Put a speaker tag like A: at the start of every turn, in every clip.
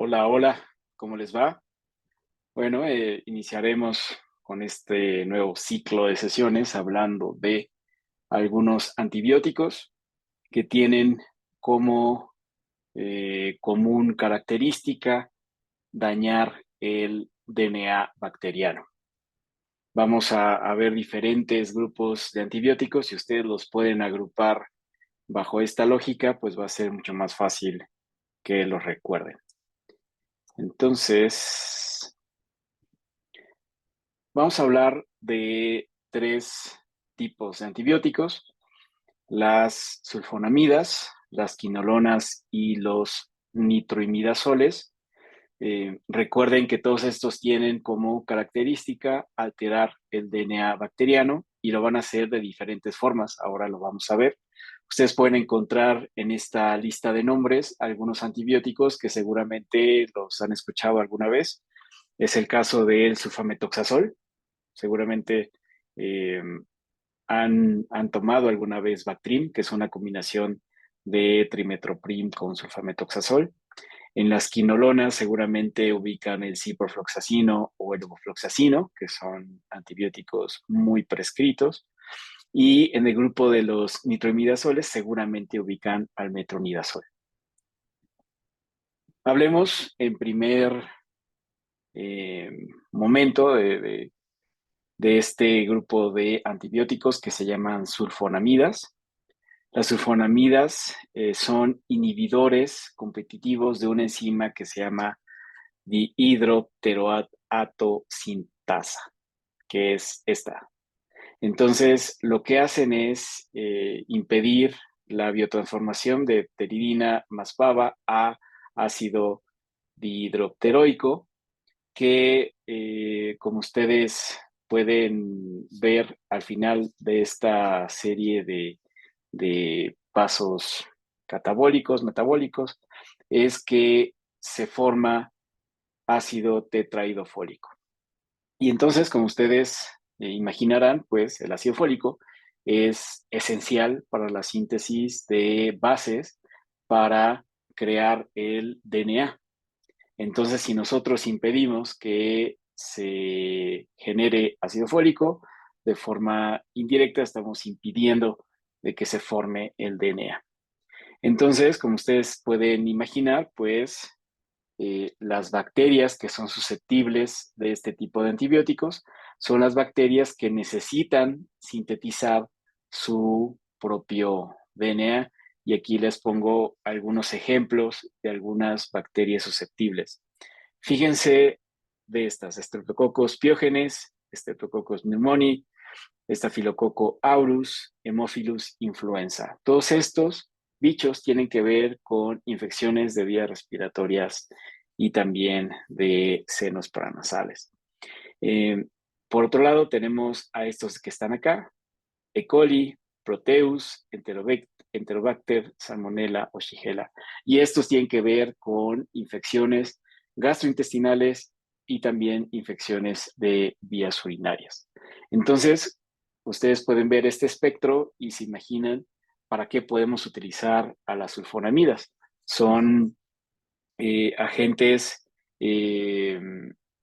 A: Hola, hola, ¿cómo les va? Bueno, iniciaremos con este nuevo ciclo de sesiones hablando de algunos antibióticos que tienen como común característica dañar el DNA bacteriano. Vamos a ver diferentes grupos de antibióticos. Si ustedes los pueden agrupar bajo esta lógica, pues va a ser mucho más fácil que los recuerden. Entonces, vamos a hablar de tres tipos de antibióticos: las sulfonamidas, las quinolonas y los nitroimidazoles. Recuerden que todos estos tienen como característica alterar el DNA bacteriano y lo van a hacer de diferentes formas. Ahora lo vamos a ver. Ustedes pueden encontrar en esta lista de nombres algunos antibióticos que seguramente los han escuchado alguna vez. Es el caso del sulfametoxazol. Seguramente eh, han tomado alguna vez Bactrim, que es una combinación de trimetoprim con sulfametoxazol. En las quinolonas seguramente ubican el ciprofloxacino o el levofloxacino, que son antibióticos muy prescritos. Y en el grupo de los nitroimidazoles seguramente ubican al metronidazol. Hablemos en primer eh, momento de este grupo de antibióticos que se llaman sulfonamidas. Las sulfonamidas son inhibidores competitivos de una enzima que se llama dihidropteroato sintasa, que es esta. Entonces, lo que hacen es impedir la biotransformación de pteridina más baba a ácido dihidropteroico, que como ustedes pueden ver al final de esta serie de pasos catabólicos, metabólicos, es que se forma ácido tetraidofólico. Y entonces, como ustedes imaginarán, pues el ácido fólico es esencial para la síntesis de bases para crear el DNA. Entonces, si nosotros impedimos que se genere ácido fólico, de forma indirecta estamos impidiendo de que se forme el DNA. Entonces, como ustedes pueden imaginar, pues las bacterias que son susceptibles de este tipo de antibióticos son las bacterias que necesitan sintetizar su propio DNA. Y aquí les pongo algunos ejemplos de algunas bacterias susceptibles. Fíjense de estas: Streptococcus pyogenes, Streptococcus pneumoniae, Staphylococcus aureus, Haemophilus influenza. Todos estos bichos tienen que ver con infecciones de vías respiratorias y también de senos paranasales. Eh, por otro lado, tenemos a estos que están acá: E. coli, Proteus, Enterobacter, Salmonella o Shigella. Y estos tienen que ver con infecciones gastrointestinales y también infecciones de vías urinarias. Entonces, ustedes pueden ver este espectro y se imaginan para qué podemos utilizar a las sulfonamidas. Son agentes eh,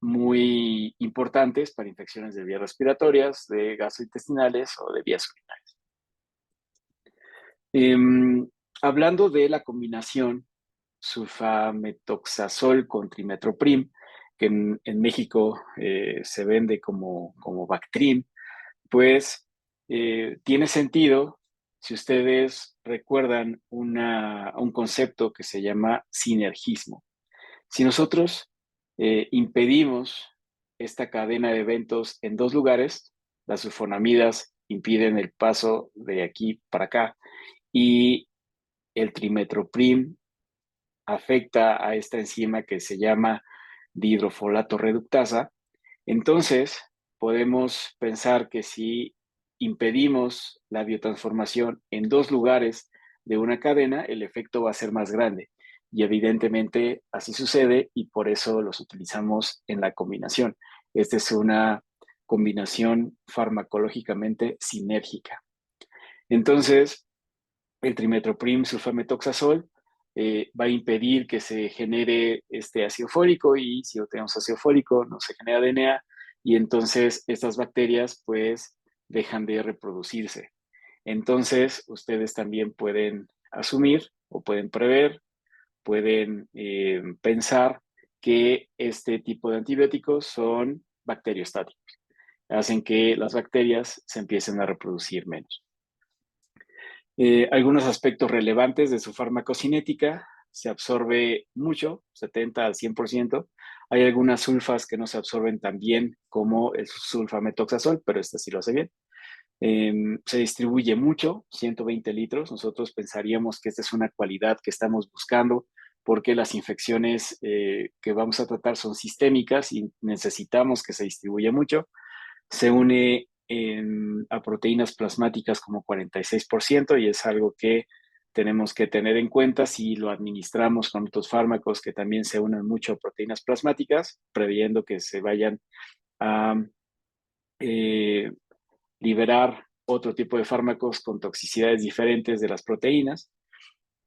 A: muy importantes para infecciones de vías respiratorias, de gastrointestinales o de vías urinarias. Hablando de la combinación sulfametoxazol con trimetoprim, que en México se vende como Bactrim, pues tiene sentido si ustedes recuerdan un concepto que se llama sinergismo. Si nosotros impedimos esta cadena de eventos en dos lugares, las sulfonamidas impiden el paso de aquí para acá y el trimetoprim afecta a esta enzima que se llama dihidrofolato reductasa. Entonces, podemos pensar que si impedimos la biotransformación en dos lugares de una cadena, el efecto va a ser más grande. Y evidentemente así sucede y por eso los utilizamos en la combinación. Esta es una combinación farmacológicamente sinérgica. Entonces, el trimetoprim sulfametoxazol va a impedir que se genere este ácido fólico, y si no tenemos ácido fólico no se genera DNA, y entonces estas bacterias pues dejan de reproducirse. Entonces ustedes también pueden asumir o pueden prever, pueden pensar que este tipo de antibióticos son bacteriostáticos, hacen que las bacterias se empiecen a reproducir menos. Algunos aspectos relevantes de su farmacocinética: se absorbe mucho, 70 al 100%. Hay algunas sulfas que no se absorben tan bien como el sulfametoxazol, pero este sí lo hace bien. Se distribuye mucho, 120 litros. Nosotros pensaríamos que esta es una cualidad que estamos buscando porque las infecciones que vamos a tratar son sistémicas y necesitamos que se distribuya mucho. Se une a proteínas plasmáticas como 46%, y es algo que tenemos que tener en cuenta si lo administramos con otros fármacos que también se unen mucho a proteínas plasmáticas, previendo que se vayan a eh, liberar otro tipo de fármacos con toxicidades diferentes de las proteínas.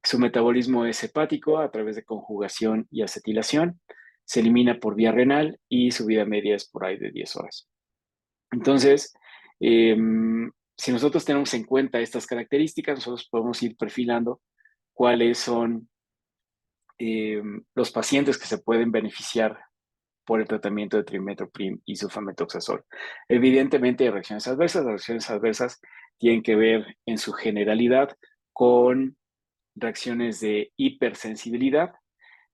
A: Su metabolismo es hepático a través de conjugación y acetilación. Se elimina por vía renal y su vida media es por ahí de 10 horas. Entonces, si nosotros tenemos en cuenta estas características, nosotros podemos ir perfilando cuáles son los pacientes que se pueden beneficiar por el tratamiento de trimethoprim y sulfametoxazol. Evidentemente hay reacciones adversas. Las reacciones adversas tienen que ver en su generalidad con reacciones de hipersensibilidad.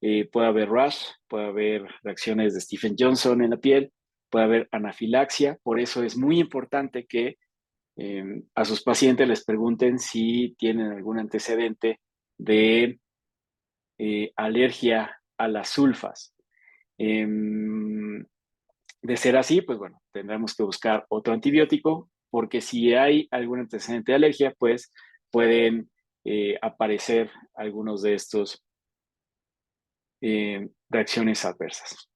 A: Puede haber rash, puede haber reacciones de Stephen-Johnson en la piel, puede haber anafilaxia. Por eso es muy importante que a sus pacientes les pregunten si tienen algún antecedente de alergia a las sulfas. De ser así, pues bueno, tendremos que buscar otro antibiótico, porque si hay algún antecedente de alergia, pues pueden aparecer algunos de estos reacciones adversas.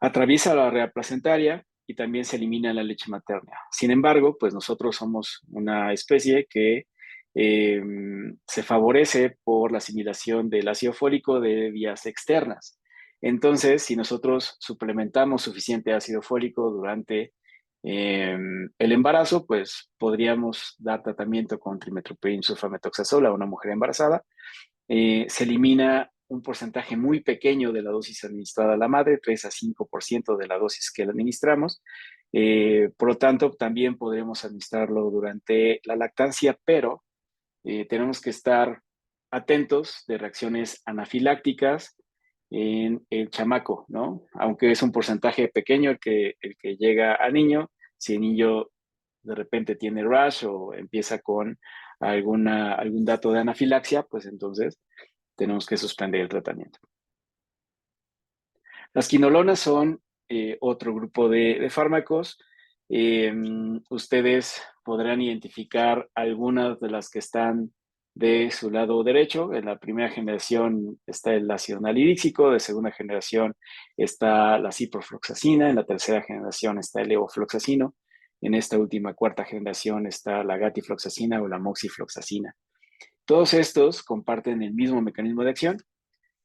A: Atraviesa la red placentaria y también se elimina la leche materna. Sin embargo, pues nosotros somos una especie que se favorece por la asimilación del ácido fólico de vías externas. Entonces, si nosotros suplementamos suficiente ácido fólico durante el embarazo, pues podríamos dar tratamiento con trimethoprim sulfametoxazol a una mujer embarazada. Se elimina un porcentaje muy pequeño de la dosis administrada a la madre, 3 a 5% de la dosis que le administramos. Por lo tanto, también podremos administrarlo durante la lactancia, pero tenemos que estar atentos de reacciones anafilácticas en el chamaco, ¿no? Aunque es un porcentaje pequeño el que llega al niño. Si el niño de repente tiene rash o empieza con algún dato de anafilaxia, pues entonces tenemos que suspender el tratamiento. Las quinolonas son otro grupo de fármacos. Ustedes podrán identificar algunas de las que están de su lado derecho. En la primera generación está el ácido nalidíxico, de segunda generación está la ciprofloxacina, en la tercera generación está el levofloxacino, en esta última cuarta generación está la gatifloxacina o la moxifloxacina. Todos estos comparten el mismo mecanismo de acción: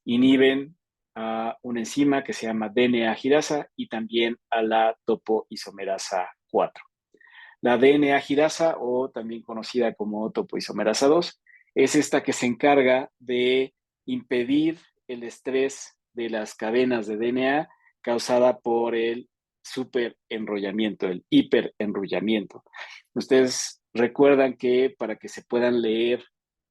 A: inhiben a una enzima que se llama DNA girasa y también a la topoisomerasa 4. La DNA girasa, o también conocida como topoisomerasa 2, es esta que se encarga de impedir el estrés de las cadenas de DNA causada por el superenrollamiento, el hiperenrollamiento. Ustedes recuerdan que para que se puedan leer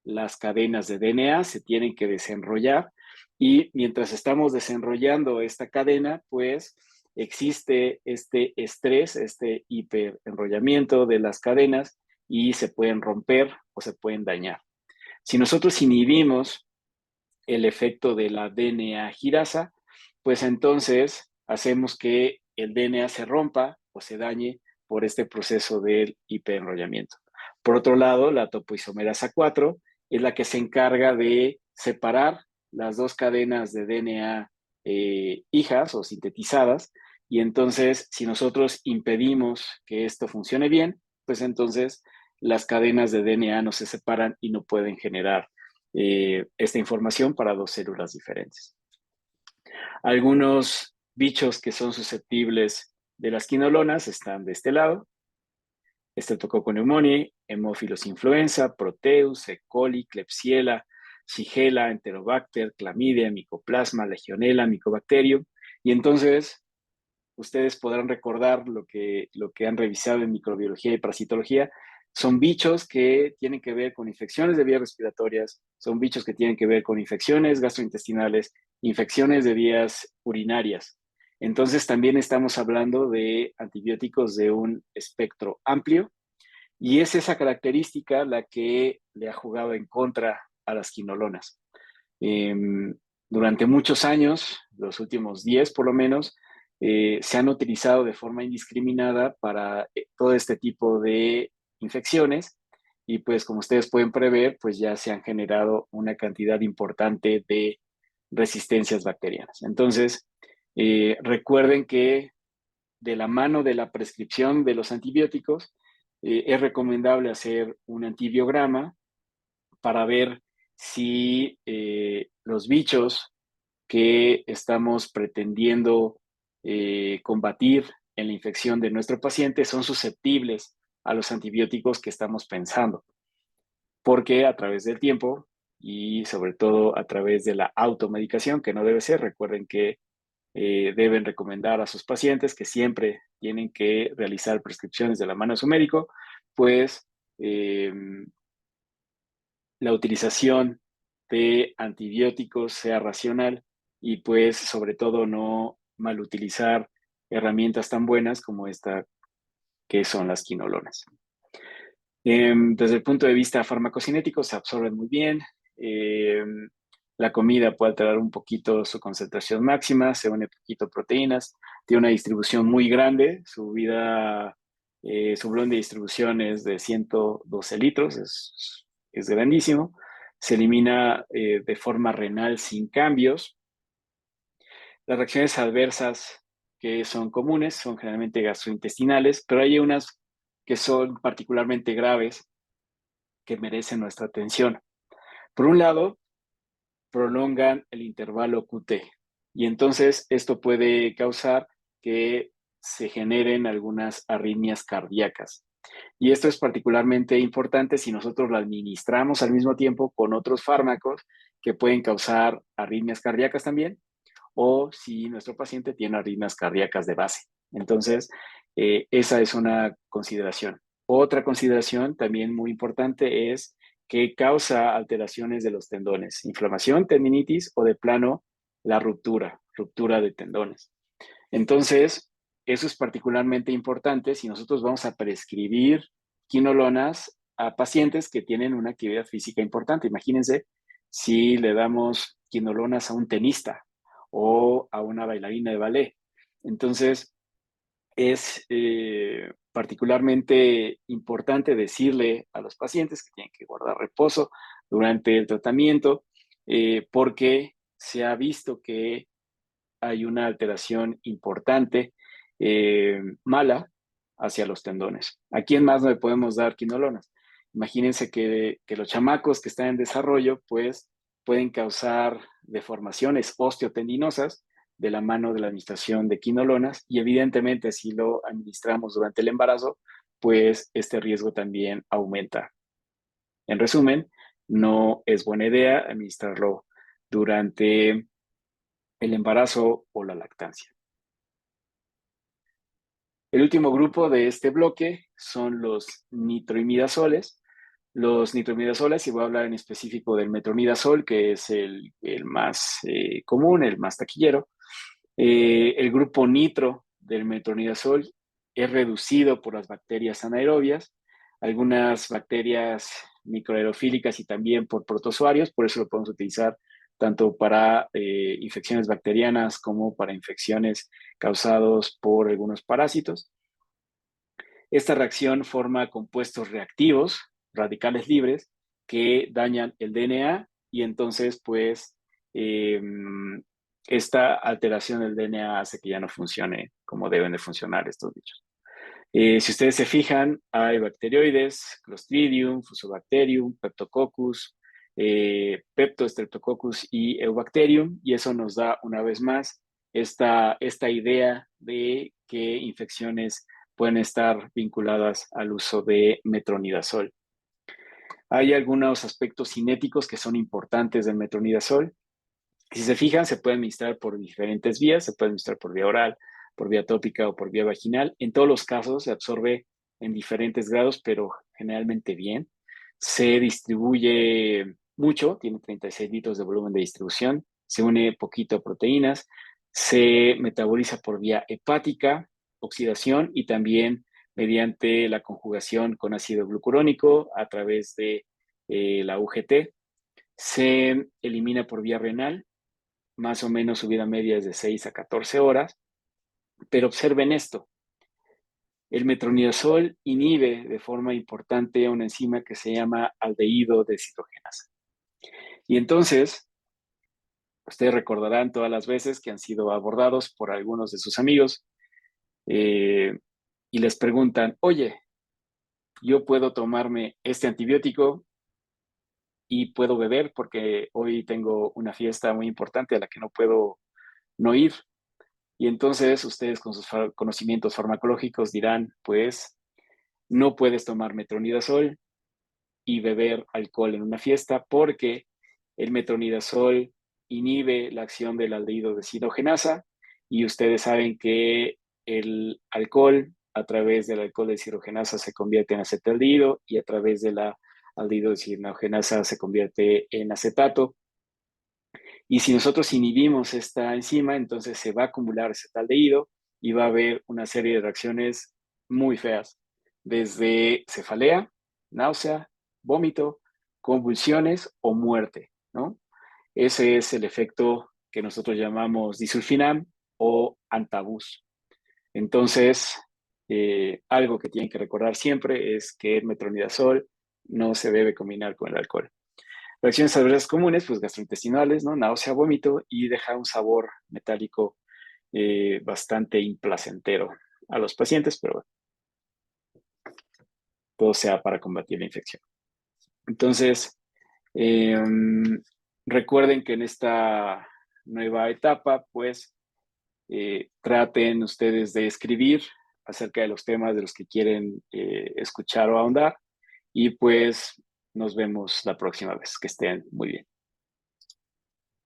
A: las cadenas de DNA se tienen que desenrollar, y mientras estamos desenrollando esta cadena, pues existe este estrés, este hiperenrollamiento de las cadenas, y se pueden romper o se pueden dañar. Si nosotros inhibimos el efecto de la DNA girasa, pues entonces hacemos que el DNA se rompa o se dañe por este proceso del hiperenrollamiento. Por otro lado, la topoisomerasa 4 es la que se encarga de separar las dos cadenas de DNA hijas o sintetizadas, y entonces si nosotros impedimos que esto funcione bien, pues entonces las cadenas de DNA no se separan y no pueden generar esta información para dos células diferentes. Algunos bichos que son susceptibles de las quinolonas están de este lado: Streptococcus pneumoniae, Haemophilus influenza, Proteus, E. coli, Klebsiella, Shigella, Enterobacter, Clamidia, Mycoplasma, Legionella, Mycobacterium. Y entonces ustedes podrán recordar lo que han revisado en microbiología y parasitología. Son bichos que tienen que ver con infecciones de vías respiratorias, son bichos que tienen que ver con infecciones gastrointestinales, infecciones de vías urinarias. Entonces también estamos hablando de antibióticos de un espectro amplio, y es esa característica la que le ha jugado en contra a las quinolonas. Eh, Durante muchos años, los últimos 10 por lo menos, se han utilizado de forma indiscriminada para todo este tipo de infecciones, y pues como ustedes pueden prever, pues ya se han generado una cantidad importante de resistencias bacterianas. Entonces, recuerden que de la mano de la prescripción de los antibióticos, es recomendable hacer un antibiograma para ver si los bichos que estamos pretendiendo combatir en la infección de nuestro paciente son susceptibles a los antibióticos que estamos pensando. Porque a través del tiempo y sobre todo a través de la automedicación, que no debe ser, recuerden que deben recomendar a sus pacientes que siempre tienen que realizar prescripciones de la mano de su médico, pues eh, la utilización de antibióticos sea racional, y pues sobre todo no malutilizar herramientas tan buenas como esta que son las quinolonas. Desde el punto de vista farmacocinético se absorben muy bien. Eh, la comida puede alterar un poquito su concentración máxima, se une poquito proteínas, tiene una distribución muy grande, su volumen de distribución es de 112 litros, es grandísimo. Se elimina de forma renal sin cambios. Las reacciones adversas que son comunes son generalmente gastrointestinales, pero hay unas que son particularmente graves que merecen nuestra atención. Por un lado, prolongan el intervalo QT, y entonces esto puede causar que se generen algunas arritmias cardíacas. Y esto es particularmente importante si nosotros lo administramos al mismo tiempo con otros fármacos que pueden causar arritmias cardíacas también, o si nuestro paciente tiene arritmias cardíacas de base. Entonces, esa es una consideración. Otra consideración también muy importante es que causa alteraciones de los tendones, inflamación, tendinitis o de plano la ruptura de tendones. Entonces, eso es particularmente importante si nosotros vamos a prescribir quinolonas a pacientes que tienen una actividad física importante. Imagínense si le damos quinolonas a un tenista o a una bailarina de ballet. Entonces, es particularmente importante decirle a los pacientes que tienen que guardar reposo durante el tratamiento, porque se ha visto que hay una alteración importante, mala, hacia los tendones. ¿A quién más no le podemos dar quinolonas? Imagínense que los chamacos que están en desarrollo, pues, pueden causar deformaciones osteotendinosas de la mano de la administración de quinolonas, y evidentemente si lo administramos durante el embarazo, pues este riesgo también aumenta. En resumen, no es buena idea administrarlo durante el embarazo o la lactancia. El último grupo de este bloque son los nitroimidazoles. Los nitroimidazoles, y voy a hablar en específico del metronidazol, que es el más común, el más taquillero. El grupo nitro del metronidazol es reducido por las bacterias anaerobias, algunas bacterias microaerofílicas y también por protozoarios, por eso lo podemos utilizar tanto para infecciones bacterianas como para infecciones causadas por algunos parásitos. Esta reacción forma compuestos reactivos, radicales libres, que dañan el DNA, y entonces, pues, eh, esta alteración del DNA hace que ya no funcione como deben de funcionar estos bichos. Si ustedes se fijan, hay bacteroides, Clostridium, Fusobacterium, Peptococcus, Pepto, Streptococcus y Eubacterium, y eso nos da una vez más esta idea de que infecciones pueden estar vinculadas al uso de metronidazol. Hay algunos aspectos cinéticos que son importantes del metronidazol. Si se fijan, se puede administrar por diferentes vías, se puede administrar por vía oral, por vía tópica o por vía vaginal. En todos los casos se absorbe en diferentes grados, pero generalmente bien. Se distribuye mucho, tiene 36 litros de volumen de distribución, se une poquito a proteínas, se metaboliza por vía hepática, oxidación y también mediante la conjugación con ácido glucurónico a través de la UGT. Se elimina por vía renal, más o menos su vida media es de 6 a 14 horas, pero observen esto, el metronidazol inhibe de forma importante una enzima que se llama aldehído deshidrogenasa. Y entonces, ustedes recordarán todas las veces que han sido abordados por algunos de sus amigos y les preguntan, oye, yo puedo tomarme este antibiótico y puedo beber porque hoy tengo una fiesta muy importante a la que no puedo no ir. Y entonces ustedes con sus conocimientos farmacológicos dirán, pues no puedes tomar metronidazol y beber alcohol en una fiesta porque el metronidazol inhibe la acción del aldehído deshidrogenasa y ustedes saben que el alcohol a través del alcohol deshidrogenasa se convierte en acetaldehído y a través de la aldehído deshidrogenasa se convierte en acetato. Y si nosotros inhibimos esta enzima, entonces se va a acumular acetaldehído y va a haber una serie de reacciones muy feas, desde cefalea, náusea, vómito, convulsiones o muerte, ¿no? Ese es el efecto que nosotros llamamos disulfinam o antabús. Entonces, algo que tienen que recordar siempre es que el metronidazol no se debe combinar con el alcohol. Reacciones adversas comunes, pues gastrointestinales, ¿no? Náusea, vómito y deja un sabor metálico bastante implacentero a los pacientes, pero bueno, todo sea para combatir la infección. Entonces, eh, recuerden que en esta nueva etapa, pues, traten ustedes de escribir acerca de los temas de los que quieren escuchar o ahondar y pues nos vemos la próxima vez. Que estén muy bien.